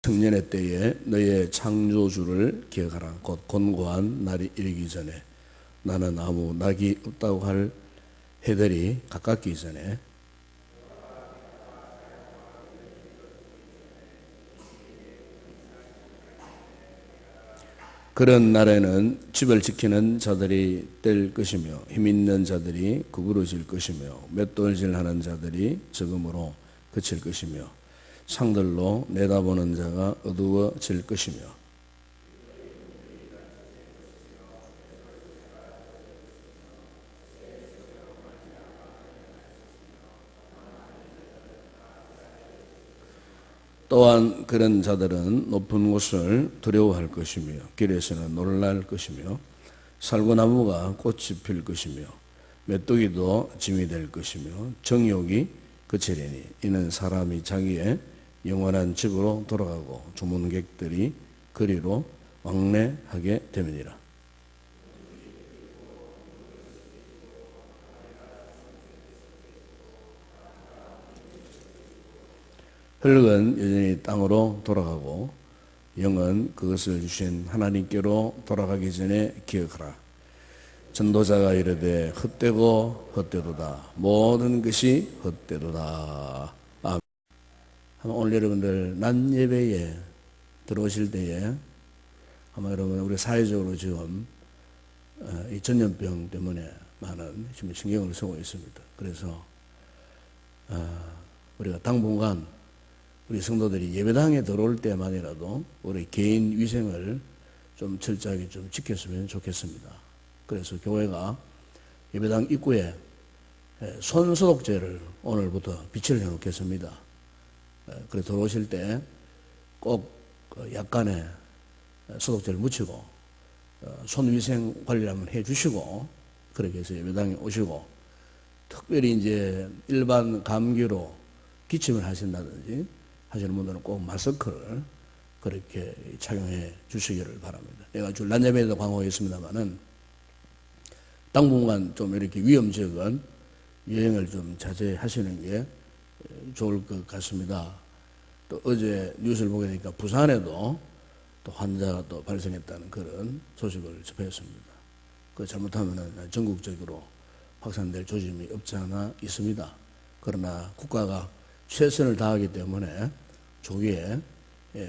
청년의 때에 너의 창조주를 기억하라. 곧 곤고한 날이 이르기 전에 나는 아무 낙이 없다고 할 해들이 가깝기 전에 그런 날에는 집을 지키는 자들이 뗄 것이며 힘있는 자들이 구부러질 것이며 맷돌질하는 자들이 적음으로 그칠 것이며 상들로 내다보는 자가 어두워질 것이며 또한 그런 자들은 높은 곳을 두려워할 것이며 길에서는 놀랄 것이며 살구나무가 꽃이 필 것이며 메뚜기도 짐이 될 것이며 정욕이 그치리니 이는 사람이 자기의 영원한 집으로 돌아가고 주문객들이 그리로 왕래하게 됨이니라. 흙은 여전히 땅으로 돌아가고 영은 그것을 주신 하나님께로 돌아가기 전에 기억하라. 전도자가 이르되 헛되고 헛되도다. 모든 것이 헛되도다. 아멘. 오늘 여러분들 낮 예배에 들어오실 때에 아마 여러분 우리 사회적으로 지금 이 전염병 때문에 많은 지금 신경을 쓰고 있습니다. 그래서 우리가 당분간 우리 성도들이 예배당에 들어올 때만이라도 우리 개인 위생을 좀 철저하게 좀 지켰으면 좋겠습니다. 그래서 교회가 예배당 입구에 손 소독제를 오늘부터 비치를 해놓겠습니다. 그래서 들어오실 때 꼭 약간의 소독제를 묻히고 손 위생 관리를 한번 해주시고 그렇게 해서 예배당에 오시고 특별히 이제 일반 감기로 기침을 하신다든지 하시는 분들은 꼭 마스크를 그렇게 착용해 주시기를 바랍니다. 내가 줄 낮 예배에도 광고했습니다만은 당분간 좀 이렇게 위험적인 여행을 좀 자제하시는 게 좋을 것 같습니다. 또 어제 뉴스를 보게 되니까 부산에도 또 환자가 또 발생했다는 그런 소식을 접했습니다. 그 잘못하면 전국적으로 확산될 조짐이 없지 않아 있습니다. 그러나 국가가 최선을 다하기 때문에 조기에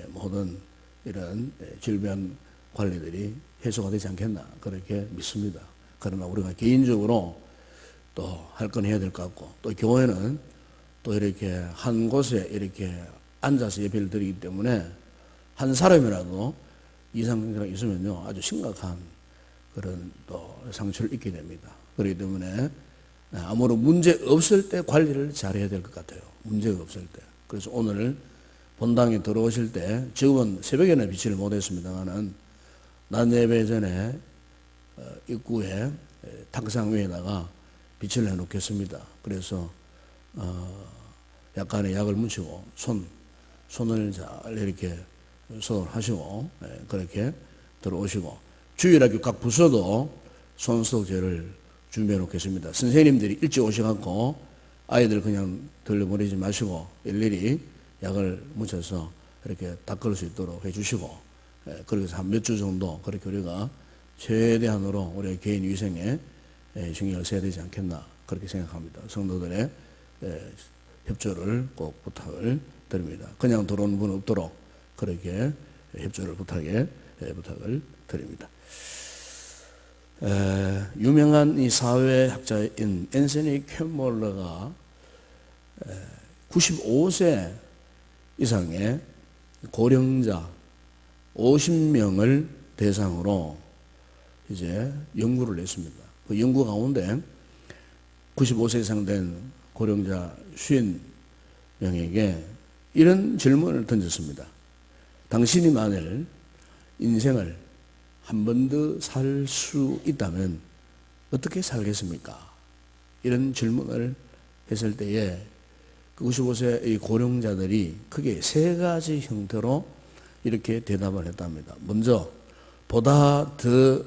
모든 이런 질병 관리들이 해소가 되지 않겠나 그렇게 믿습니다. 그러나 우리가 개인적으로 또 할 건 해야 될 것 같고 또 교회는 또 이렇게 한 곳에 이렇게 앉아서 예배를 드리기 때문에 한 사람이라도 이상증세가 있으면요 아주 심각한 그런 또 상처를 입게 됩니다. 그렇기 때문에 아무런 문제 없을 때 관리를 잘해야 될 것 같아요. 문제가 없을 때. 그래서 오늘 본당에 들어오실 때 지금은 새벽에는 비치를 못했습니다만은 낮 예배 전에 입구에 탁상 위에다가 비치를 해놓겠습니다. 그래서 약간의 약을 묻히고 손을 잘 이렇게 소독하시고 그렇게 들어오시고 주일학교 각 부서도 손소독제를 준비해 놓겠습니다. 선생님들이 일찍 오셔갖고 아이들 그냥 돌려보내지 마시고 일일이 약을 묻혀서 이렇게 닦을 수 있도록 해주시고 그렇게 해서 한 몇 주 정도 그렇게 우리가 최대한으로 우리의 개인 위생에 신경을 써야 되지 않겠나 그렇게 생각합니다. 성도들의 협조를 꼭 부탁을 드립니다. 그냥 들어오는 분 없도록 그렇게 협조를 부탁을 드립니다. 유명한 이 사회학자인 앤서니 캔몰러가 95세 이상의 고령자 50명을 대상으로 이제 연구를 했습니다. 그 연구 가운데 95세 이상 된 고령자 50명에게 이런 질문을 던졌습니다. 당신이 만일 인생을 한 번 더 살 수 있다면 어떻게 살겠습니까? 이런 질문을 했을 때에 그 95세 의 고령자들이 크게 세 가지 형태로 이렇게 대답을 했답니다. 먼저 보다 더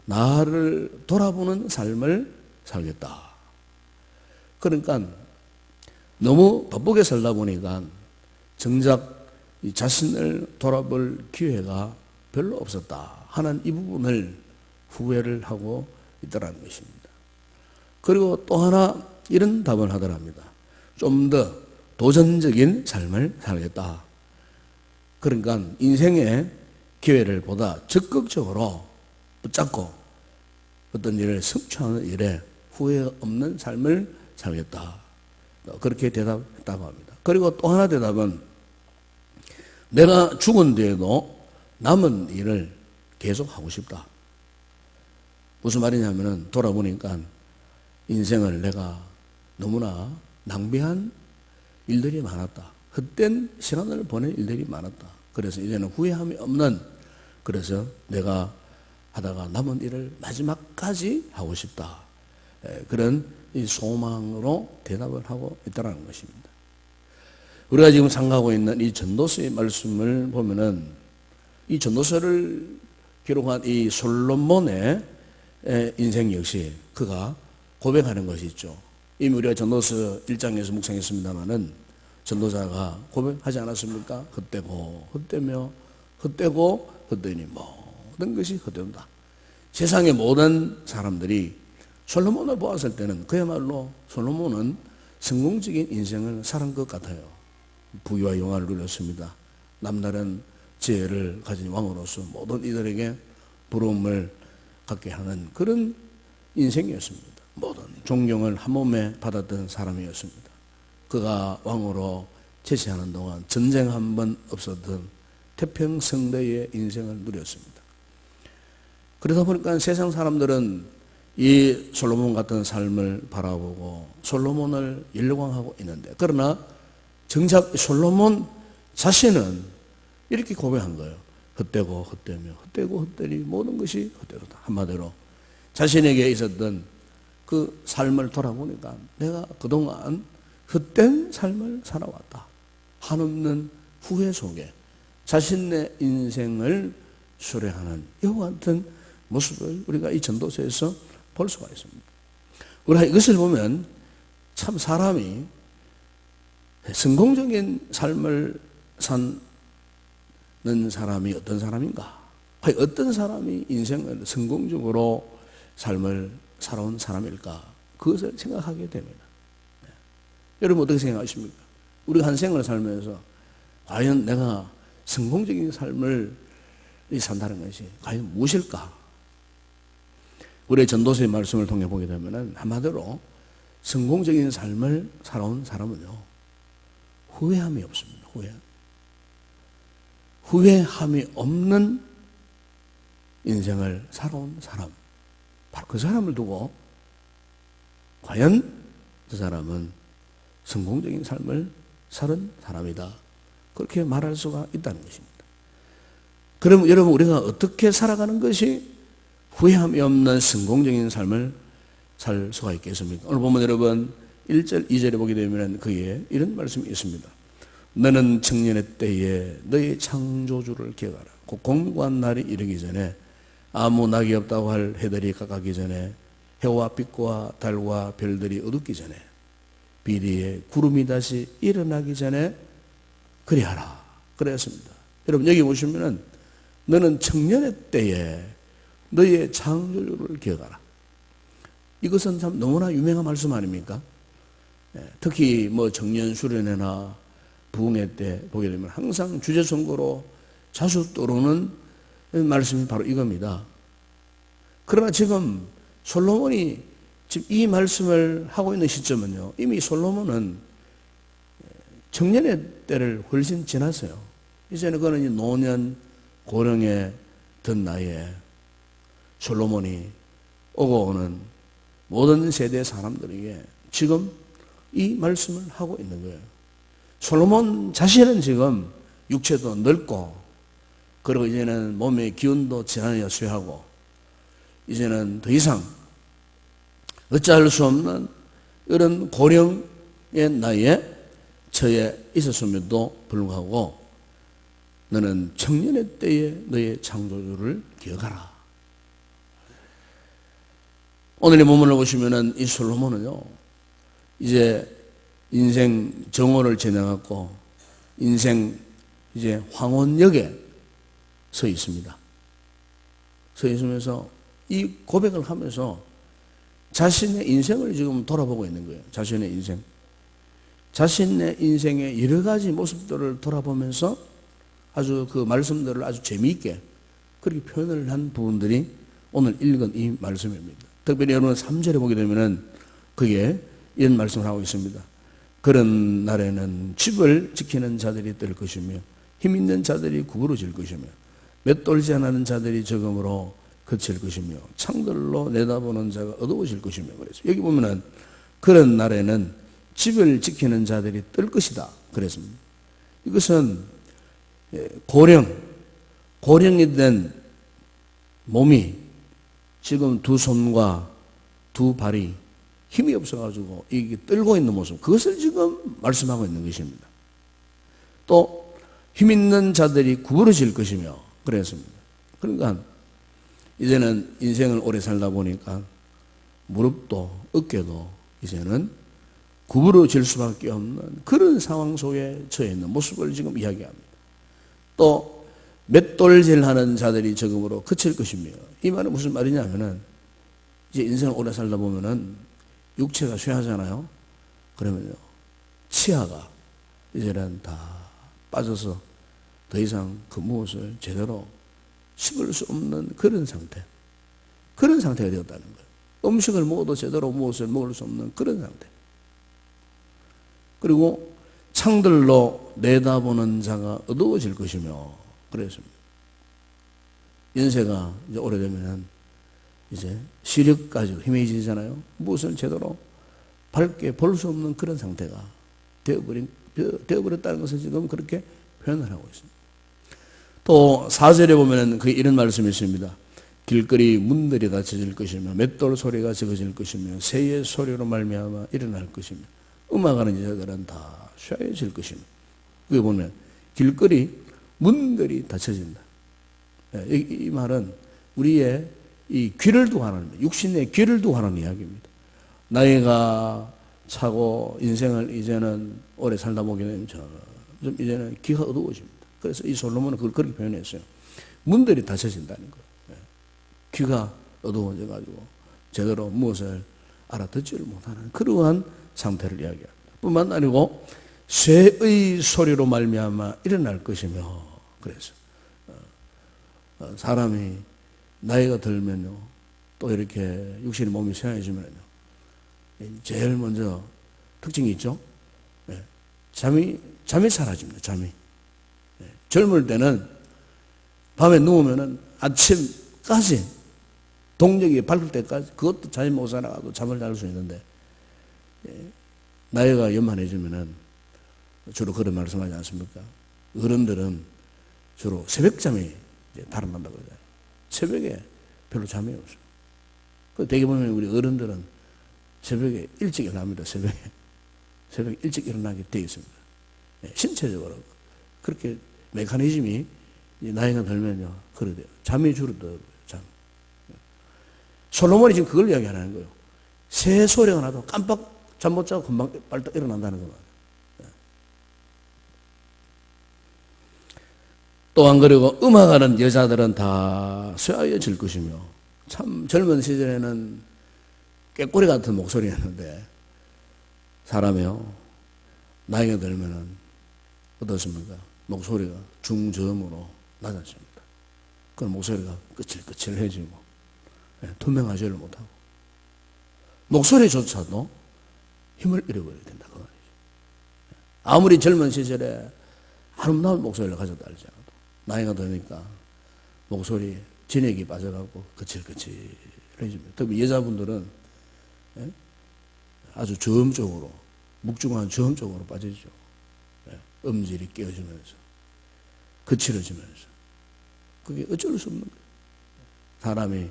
나를 돌아보는 삶을 살겠다. 그러니까 너무 바쁘게 살다 보니까 정작 이 자신을 돌아볼 기회가 별로 없었다 하는 이 부분을 후회를 하고 있다는 것입니다. 그리고 또 하나 이런 답을 하더랍니다. 좀 더 도전적인 삶을 살겠다. 그러니까 인생의 기회를 보다 적극적으로 붙잡고 어떤 일을 성취하는 일에 후회 없는 삶을 살겠다. 그렇게 대답했다고 합니다. 그리고 또 하나 대답은 내가 죽은 뒤에도 남은 일을 계속 하고 싶다. 무슨 말이냐면은 돌아보니까 인생을 내가 너무나 낭비한 일들이 많았다. 헛된 시간을 보낸 일들이 많았다. 그래서 이제는 후회함이 없는, 그래서 내가 하다가 남은 일을 마지막까지 하고 싶다. 그런 이 소망으로 대답을 하고 있다는 것입니다. 우리가 지금 상고하고 있는 이 전도서의 말씀을 보면은 이 전도서를 기록한 이 솔로몬의 인생 역시 그가 고백하는 것이 있죠. 이미 우리가 전도서 1장에서 묵상했습니다마는 전도자가 고백하지 않았습니까? 헛되고 헛되며 헛되고 헛되니 모든 것이 헛된다. 세상의 모든 사람들이 솔로몬을 보았을 때는 그야말로 솔로몬은 성공적인 인생을 살은 것 같아요. 부귀와 영화를 누렸습니다. 남다른 지혜를 가진 왕으로서 모든 이들에게 부러움을 갖게 하는 그런 인생이었습니다. 모든 존경을 한 몸에 받았던 사람이었습니다. 그가 왕으로 제시하는 동안 전쟁 한 번 없었던 태평성대의 인생을 누렸습니다. 그러다 보니까 세상 사람들은 이 솔로몬 같은 삶을 바라보고 솔로몬을 열광하고 있는데, 그러나 정작 솔로몬 자신은 이렇게 고백한 거예요. 헛되고 헛되며 헛되고 헛되니 모든 것이 헛되다. 한마디로 자신에게 있었던 그 삶을 돌아보니까 내가 그동안 헛된 삶을 살아왔다. 한없는 후회 속에 자신의 인생을 수레하는 이와 같은 모습을 우리가 이 전도서에서 볼 수가 있습니다. 우리가 이것을 보면 참 사람이 성공적인 삶을 사는 사람이 어떤 사람인가? 어떤 사람이 인생을 성공적으로 삶을 살아온 사람일까? 그것을 생각하게 됩니다. 여러분 어떻게 생각하십니까? 우리가 한 생을 살면서 과연 내가 성공적인 삶을 산다는 것이 과연 무엇일까? 우리의 전도서의 말씀을 통해 보게 되면 한마디로 성공적인 삶을 살아온 사람은요, 후회함이 없습니다. 후회함이 없는 인생을 살아온 사람, 바로 그 사람을 두고 과연 그 사람은 성공적인 삶을 살은 사람이다, 그렇게 말할 수가 있다는 것입니다. 그럼 여러분 우리가 어떻게 살아가는 것이 후회함이 없는 성공적인 삶을 살 수가 있겠습니까? 오늘 보면 여러분 1절 2절에 보게 되면 그에 이런 말씀이 있습니다. 너는 청년의 때에 너의 창조주를 기억하라. 그 공고한 날이 이르기 전에, 아무 낙이 없다고 할 해들이 가까기 전에, 해와 빛과 달과 별들이 어둡기 전에, 비리에 구름이 다시 일어나기 전에 그리하라. 그랬습니다. 여러분 여기 보시면은 너는 청년의 때에 너의 창조주를 기억하라. 이것은 참 너무나 유명한 말씀 아닙니까? 특히 뭐 청년 수련회나 부흥회 때 보게 되면 항상 주제 선거로 자주 떠오르는 말씀이 바로 이겁니다. 그러나 지금 솔로몬이 지금 이 말씀을 하고 있는 시점은요, 이미 솔로몬은 청년의 때를 훨씬 지났어요. 이제는 그는 노년 고령에 든 나이에 솔로몬이 오고 오는 모든 세대 사람들에게 지금 이 말씀을 하고 있는 거예요. 솔로몬 자신은 지금 육체도 늙고, 그리고 이제는 몸의 기운도 지나여 쇠하고, 이제는 더 이상 어찌할 수 없는 이런 고령의 나이에 처해 있었음에도 불구하고 너는 청년의 때에 너의 창조주를 기억하라. 오늘의 본문을 보시면은 이 솔로몬은요, 이제 인생 정오를 지나갔고 인생 이제 황혼역에 서 있습니다. 서 있으면서 이 고백을 하면서 자신의 인생을 지금 돌아보고 있는 거예요. 자신의 인생. 자신의 인생의 여러 가지 모습들을 돌아보면서 아주 그 말씀들을 아주 재미있게 그렇게 표현을 한 부분들이 오늘 읽은 이 말씀입니다. 특별히 여러분 3절에 보게 되면은 그게 이런 말씀을 하고 있습니다. 그런 날에는 집을 지키는 자들이 뜰 것이며 힘 있는 자들이 구부러질 것이며 맷돌지 않는 자들이 적음으로 그칠 것이며 창들로 내다보는 자가 어두워질 것이며 그래서 여기 보면은 그런 날에는 집을 지키는 자들이 뜰 것이다 그랬습니다. 이것은 고령이 된 몸이 지금 두 손과 두 발이 힘이 없어가지고 이게 떨고 있는 모습, 그것을 지금 말씀하고 있는 것입니다. 또 힘 있는 자들이 구부러질 것이며 그랬습니다. 그러니까 이제는 인생을 오래 살다 보니까 무릎도 어깨도 이제는 구부러질 수밖에 없는 그런 상황 속에 처해 있는 모습을 지금 이야기합니다. 또 맷돌질하는 자들이 적음으로 그칠 것이며, 이 말은 무슨 말이냐면은 이제 인생을 오래 살다 보면은 육체가 쇠하잖아요. 그러면요 치아가 이제는 다 빠져서 더 이상 그 무엇을 제대로 씹을 수 없는 그런 상태가 되었다는 거예요. 음식을 먹어도 제대로 무엇을 먹을 수 없는 그런 상태. 그리고 창들로 내다보는 자가 어두워질 것이며 그랬습니다. 연세가 이제 오래되면 이제 시력까지 희미해지잖아요. 무엇을 제대로 밝게 볼 수 없는 그런 상태가 되어버렸다는 것을 지금 그렇게 표현을 하고 있습니다. 또 4절에 보면 그 이런 말씀이 있습니다. 길거리 문들이 닫혀질 것이며 맷돌 소리가 적어질 것이며 새의 소리로 말미암아 일어날 것이며 음악하는 여자들은 다 쇠해질 것이며, 그게 보면 길거리 문들이 닫혀진다. 이 말은 우리의 이 귀를 두고 하는, 육신의 귀를 두고 하는 이야기입니다. 나이가 차고 인생을 이제는 오래 살다 보게 되면 좀 이제는 귀가 어두워집니다. 그래서 이 솔로몬은 그걸 그렇게 표현했어요. 문들이 닫혀진다는 거예요. 귀가 어두워져 가지고 제대로 무엇을 알아듣지를 못하는 그러한 상태를 이야기합니다. 뿐만 아니고 쇠의 소리로 말미암아 일어날 것이며, 그래서 사람이 나이가 들면요 또 이렇게 육신의 몸이 쇠해지면요 제일 먼저 특징이 있죠. 잠이 사라집니다. 잠이. 젊을 때는 밤에 누우면은 아침까지 동력이 밝을 때까지 그것도 잠이 못 살아가도 잠을 잘 수 있는데, 나이가 연만해지면은 주로 그런 말씀하지 않습니까? 어른들은 주로 새벽잠이 달아난다고 그러잖아요. 새벽에 별로 잠이 없어요. 그 되게 보면 우리 어른들은 새벽에 일찍 일어납니다. 새벽에 일찍 일어나게 되어 있습니다. 신체적으로 그렇게 메커니즘이 나이가 들면요 그래 돼요. 잠이 줄어들어요. 솔로몬이 지금 그걸 이야기하는 거예요. 새 소리가 나도 깜빡 잠 못 자고 금방 빨리 일어난다는 거예요. 또한 그리고 음악하는 여자들은 다 쇠하여질 것이며, 참 젊은 시절에는 꾀꼬리 같은 목소리였는데 사람이요 나이가 들면은 어떻습니까? 목소리가 중저음으로 낮아집니다. 그럼 목소리가 거칠거칠해지고 투명하지를 못하고 목소리조차도 힘을 잃어버려야 된다 그 말이죠. 아무리 젊은 시절에 아름다운 목소리를 가졌다 할지라도 나이가 드니까 목소리 진액이 빠져가고 거칠거칠해집니다. 특히 여자분들은 아주 저음 쪽으로, 묵중한 저음 쪽으로 빠지죠. 음질이 깨어지면서 거칠어지면서 그게 어쩔 수 없는 거예요. 사람이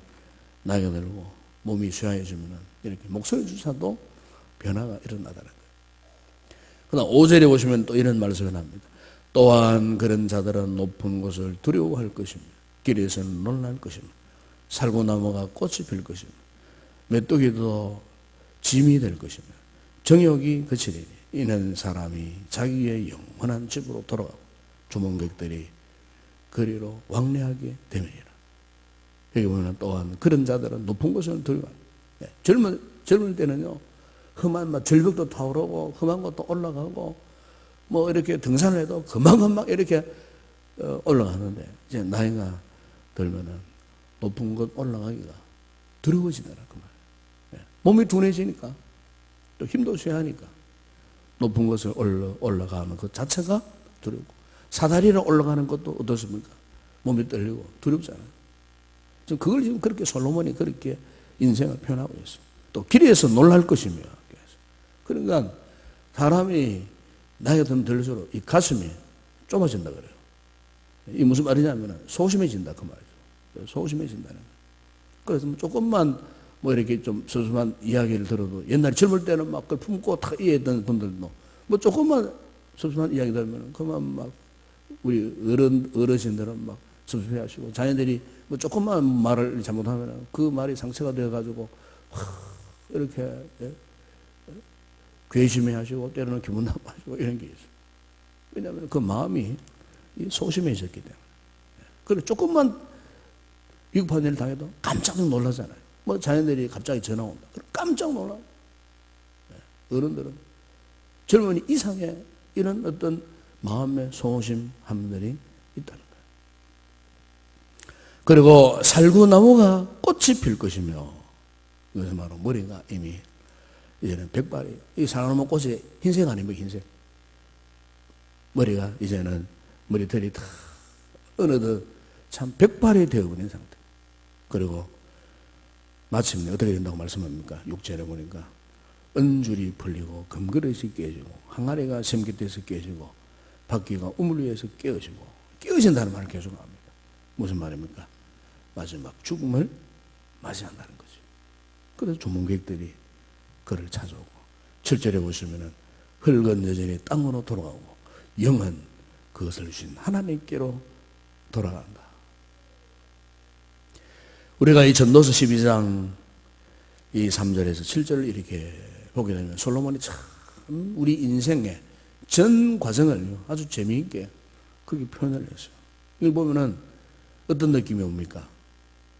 나이가 들고 몸이 쇠하여지면 이렇게 목소리조차도 변화가 일어나다는 거예요. 그다음 5절에 보시면 또 이런 말씀을 합니다. 또한 그런 자들은 높은 곳을 두려워할 것이며 길에서는 놀랄 것이며 살구나무가 꽃이 필 것이며 메뚜기도 짐이 될 것이며 정욕이 그치리니 이는 사람이 자기의 영원한 집으로 돌아가고 조문객들이 그리로 왕래하게 되면이라. 여기 보면 또한 그런 자들은 높은 곳을 들고 젊을 때는요 험한 막 절벽도 타오르고 험한 것도 올라가고 뭐 이렇게 등산을 해도 금방금방 이렇게 올라가는데 이제 나이가 들면은 높은 곳 올라가기가 두려워지더라 그 말. 몸이 둔해지니까 또 힘도 쇠하니까 높은 곳을 올라가는 것 자체가 두렵고 사다리를 올라가는 것도 어떻습니까? 몸이 떨리고 두렵잖아요. 지금 그걸 지금 그렇게 솔로몬이 그렇게 인생을 표현하고 있어요. 또 길에서 놀랄 것이며. 그러니까 사람이 나이가 들수록 이 가슴이 좁아진다 그래요. 이 무슨 말이냐면 소심해진다 그 말이죠. 소심해진다는 거예요. 그래서 뭐 조금만 뭐 이렇게 좀 소소한 이야기를 들어도 옛날에 젊을 때는 막 그걸 품고 다 이해했던 분들도 뭐 조금만 소소한 이야기 들으면 그만 막 우리 어르신들은 막 섭섭해 하시고 자녀들이 뭐 조금만 말을 잘못하면 그 말이 상처가 되어가지고 이렇게 괘씸해 하시고 때로는 기분 나빠하시고 이런 게 있어요. 왜냐하면 그 마음이 소심해졌기 때문에. 그래 조금만 위급한 일을 당해도 깜짝 놀라잖아요. 뭐 자녀들이 갑자기 전화 온다. 그럼 깜짝 놀라. 어른들은 젊은이 이상의 이런 어떤 마음의 소심함들이 있다는 거예요. 그리고 살구나무가 꽃이 필 것이며 이것은 바로 머리가 이미 이제는 백발이에요. 이 살구나무 꽃이 흰색 아닙니까? 흰색. 머리가 이제는 머리털이 다 어느덧 참 백발이 되어버린 상태. 그리고 마침내 어떻게 된다고 말씀합니까? 6절에 보니까 은줄이 풀리고 금그릇이 깨지고 항아리가 샘깃대서 깨지고 바퀴가 우물 위에서 깨어지고 깨어진다는 말을 계속 합니다. 무슨 말입니까? 마지막 죽음을 맞이한다는 거죠. 그래서 조문객들이 그를 찾아오고 7절에 보시면은 흙은 여전히 땅으로 돌아가고 영은 그것을 주신 하나님께로 돌아간다. 우리가 이 전도서 12장 이 3절에서 7절을 이렇게 보게 되면 솔로몬이 참 우리 인생의 전 과정을 아주 재미있게 그렇게 표현을 했어요. 이걸 보면은 어떤 느낌이 옵니까?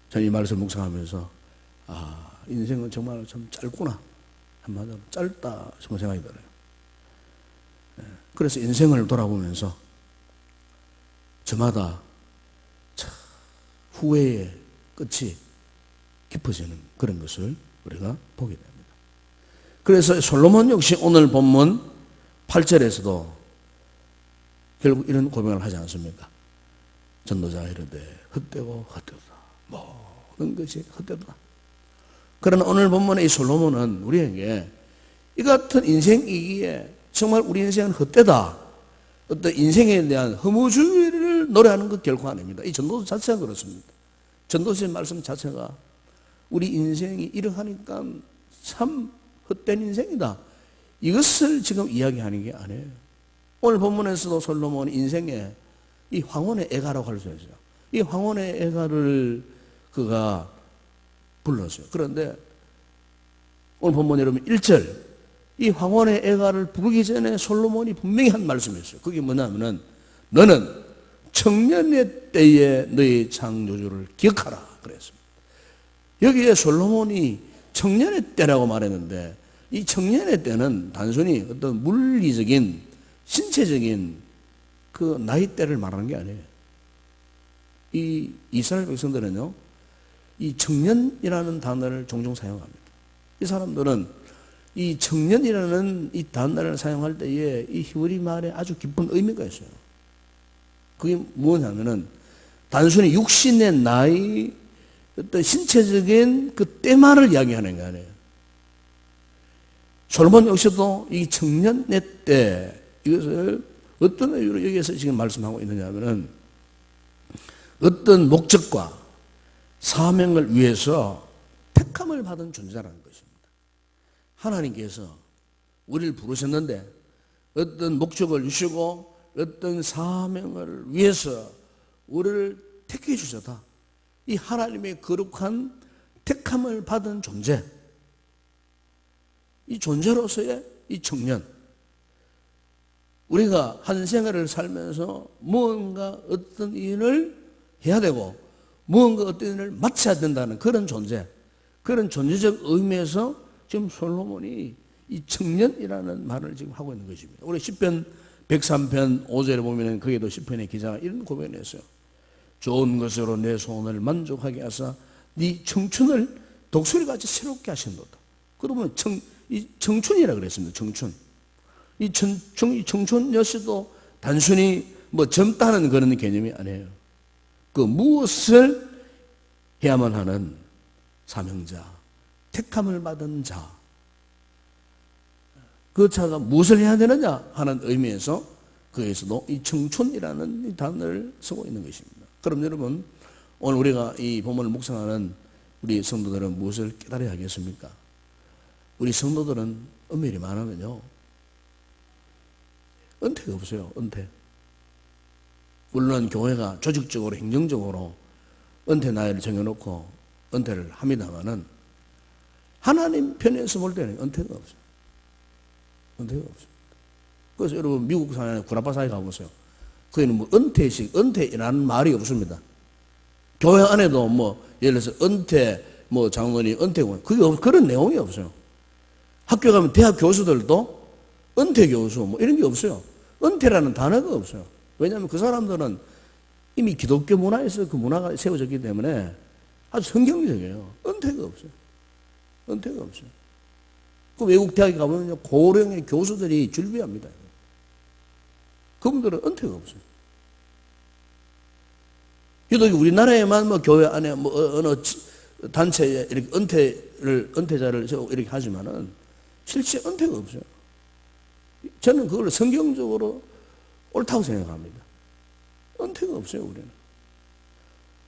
저는 이 말씀을 묵상하면서 인생은 정말 참 짧구나. 한마디로 짧다 싶은 생각이 들어요. 그래서 인생을 돌아보면서 저마다 참 후회의 끝이 깊어지는 그런 것을 우리가 보게 됩니다. 그래서 솔로몬 역시 오늘 본문 8절에서도 결국 이런 고백을 하지 않습니까? 전도자가 이르되 헛되고 헛되다 모든 것이 헛되다. 그러나 오늘 본문의 이 솔로몬은 우리에게 이 같은 인생이기에 정말 우리 인생은 헛되다, 어떤 인생에 대한 허무주의를 노래하는 것 결코 아닙니다. 이 전도서 자체가 그렇습니다. 전도서의 말씀 자체가 우리 인생이 이러하니까 참 헛된 인생이다, 이것을 지금 이야기하는 게 아니에요. 오늘 본문에서도 솔로몬이 인생의 이 황혼의 애가라고 할 수 있어요. 이 황혼의 애가를 그가 불렀어요. 그런데 오늘 본문 여러분 1절 이 황혼의 애가를 부르기 전에 솔로몬이 분명히 한 말씀이 있어요. 그게 뭐냐면은 너는 청년의 때에 너의 창조주를 기억하라 그랬습니다. 여기에 솔로몬이 청년의 때라고 말했는데 이 청년의 때는 단순히 어떤 물리적인 신체적인 그 나이대를 말하는 게 아니에요. 이 이스라엘 백성들은요 이 청년이라는 단어를 종종 사용합니다. 이 사람들은 이 청년이라는 이 단어를 사용할 때에 이 히브리 말에 아주 깊은 의미가 있어요. 그게 뭐냐면은 단순히 육신의 나이, 어떤 신체적인 그 때만을 이야기하는 게 아니에요. 솔로몬 역시도 이 청년의 때 이것을 어떤 의미로 여기에서 지금 말씀하고 있느냐면은 어떤 목적과 사명을 위해서 택함을 받은 존재라는 것입니다. 하나님께서 우리를 부르셨는데 어떤 목적을 주시고 어떤 사명을 위해서 우리를 택해 주셨다. 이 하나님의 거룩한 택함을 받은 존재, 이 존재로서의 이 청년, 우리가 한 생활을 살면서 무언가 어떤 일을 해야 되고 무언가 어떤 일을 마쳐야 된다는 그런 존재, 그런 존재적 의미에서 지금 솔로몬이 이 청년이라는 말을 지금 하고 있는 것입니다. 우리 시편 103편 5절에 보면 거기에도 시편의 기자가 이런 고백을 했어요. 좋은 것으로 내 소원을 만족하게 하사 네 청춘을 독수리같이 새롭게 하신도다. 그러면 이 청춘이라 그랬습니다. 청춘. 이 청춘 여시도 단순히 뭐 젊다는 그런 개념이 아니에요. 그 무엇을 해야만 하는 사명자, 택함을 받은 자. 그 자가 무엇을 해야 되느냐 하는 의미에서 그에서도 이 청춘이라는 이 단어를 쓰고 있는 것입니다. 그럼 여러분, 오늘 우리가 이 본문을 묵상하는 우리 성도들은 무엇을 깨달아야 하겠습니까? 우리 성도들은 엄밀히 말하면요, 은퇴가 없어요. 은퇴. 물론 교회가 조직적으로 행정적으로 은퇴 나이를 정해놓고 은퇴를 합니다마는 하나님 편에서 볼 때는 은퇴가 없어요. 은퇴가 없어요. 그래서 여러분 미국 사회 구라파 사회 가보세요. 거기는 뭐 은퇴식, 은퇴라는 말이 없습니다. 교회 안에도 뭐 예를 들어서 은퇴 뭐 장로님 은퇴고 그게 그런 내용이 없어요. 학교 가면 대학 교수들도 은퇴 교수 뭐 이런 게 없어요. 은퇴라는 단어가 없어요. 왜냐하면 그 사람들은 이미 기독교 문화에서 그 문화가 세워졌기 때문에 아주 성경적이에요. 은퇴가 없어요. 은퇴가 없어요. 그 외국 대학에 가보면 고령의 교수들이 줄비합니다. 그분들은 은퇴가 없어요. 유독 우리나라에만 뭐 교회 안에 뭐 어느 단체에 이렇게 은퇴자를 이렇게 하지만은 실제 은퇴가 없어요. 저는 그걸 성경적으로 옳다고 생각합니다. 은퇴가 없어요, 우리는.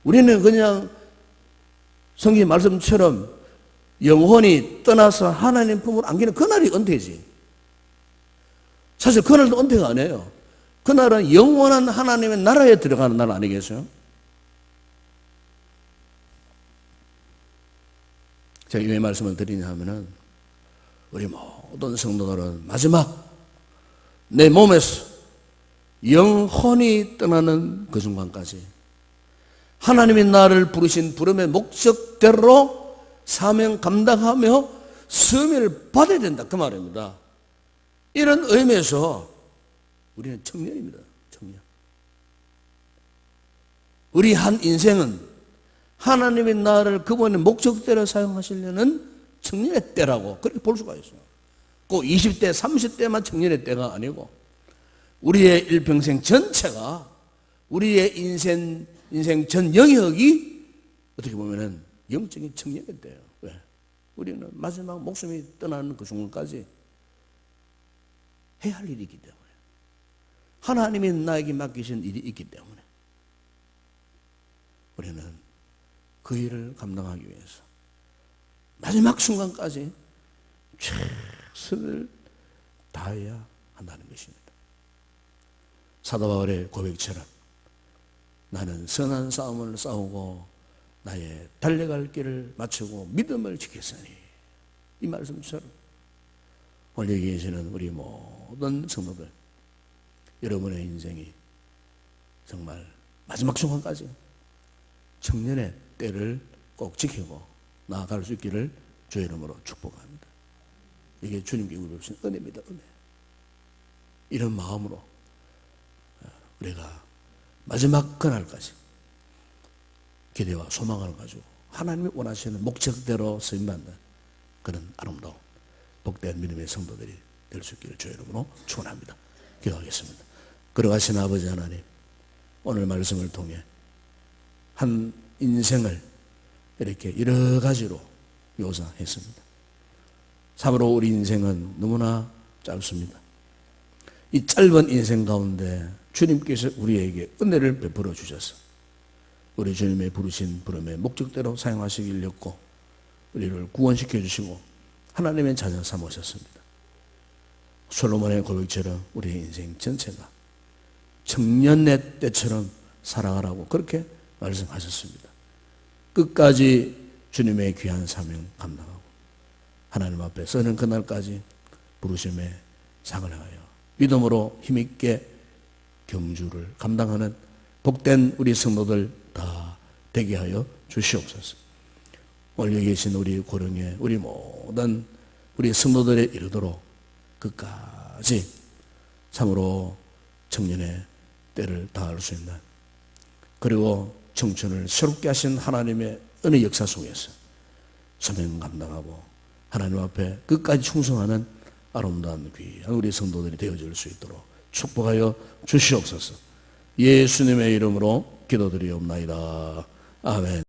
우리는 그냥 성경 말씀처럼 영혼이 떠나서 하나님 품으로 안기는 그날이 은퇴지. 사실 그날도 은퇴가 아니에요. 그날은 영원한 하나님의 나라에 들어가는 날 아니겠어요? 제가 왜 말씀을 드리냐 하면은 우리 모든 성도들은 마지막 내 몸에서 영혼이 떠나는 그 순간까지 하나님이 나를 부르신 부름의 목적대로 사명 감당하며 섬을 받아야 된다 그 말입니다. 이런 의미에서 우리는 청년입니다. 청년. 우리 한 인생은 하나님이 나를 그분의 목적대로 사용하시려는 청년의 때라고 그렇게 볼 수가 있어요. 꼭 20대, 30대만 청년의 때가 아니고 우리의 일평생 전체가 우리의 인생 전 영역이 어떻게 보면은 영적인 청년의 때예요. 왜? 우리는 마지막 목숨이 떠나는 그 순간까지 해야 할 일이 있기 때문에 하나님이 나에게 맡기신 일이 있기 때문에 우리는 그 일을 감당하기 위해서 마지막 순간까지 최선을 다해야 한다는 것입니다. 사도 바울의 고백처럼 나는 선한 싸움을 싸우고 나의 달려갈 길을 마치고 믿음을 지켰으니 이 말씀처럼 오늘 여기 계시는 우리 모든 성도들 여러분의 인생이 정말 마지막 순간까지 청년의 때를 꼭 지키고 나아갈 수 있기를 주의 이름으로 축복합니다. 이게 주님께 우리 주신 은혜입니다. 은혜. 이런 마음으로 우리가 마지막 그날까지 기대와 소망을 가지고 하나님이 원하시는 목적대로 쓰임받는 그런 아름다운 복된 믿음의 성도들이 될 수 있기를 주의 이름으로 축원합니다. 기도하겠습니다. 걸어가신 아버지 하나님, 오늘 말씀을 통해 한 인생을 이렇게 여러 가지로 묘사했습니다. 참으로 우리 인생은 너무나 짧습니다. 이 짧은 인생 가운데 주님께서 우리에게 은혜를 베풀어 주셔서 우리 주님의 부르신 부름의 목적대로 사용하시길 였고 우리를 구원시켜 주시고 하나님의 자녀 삼으셨습니다. 솔로몬의 고백처럼 우리의 인생 전체가 청년의 때처럼 살아가라고 그렇게 말씀하셨습니다. 끝까지 주님의 귀한 사명 감당하고 하나님 앞에 서는 그날까지 부르심의 상을 하여 믿음으로 힘있게 경주를 감당하는 복된 우리 성도들 다 되게 하여 주시옵소서. 오늘 여기 계신 우리 고령의 우리 모든 우리 성도들에 이르도록 끝까지 참으로 청년의 때를 다할 수 있는, 그리고 청춘을 새롭게 하신 하나님의 은혜 역사 속에서 소명 감당하고 하나님 앞에 끝까지 충성하는 아름다운 귀한 우리 성도들이 되어질 수 있도록 축복하여 주시옵소서. 예수님의 이름으로 기도드리옵나이다. 아멘.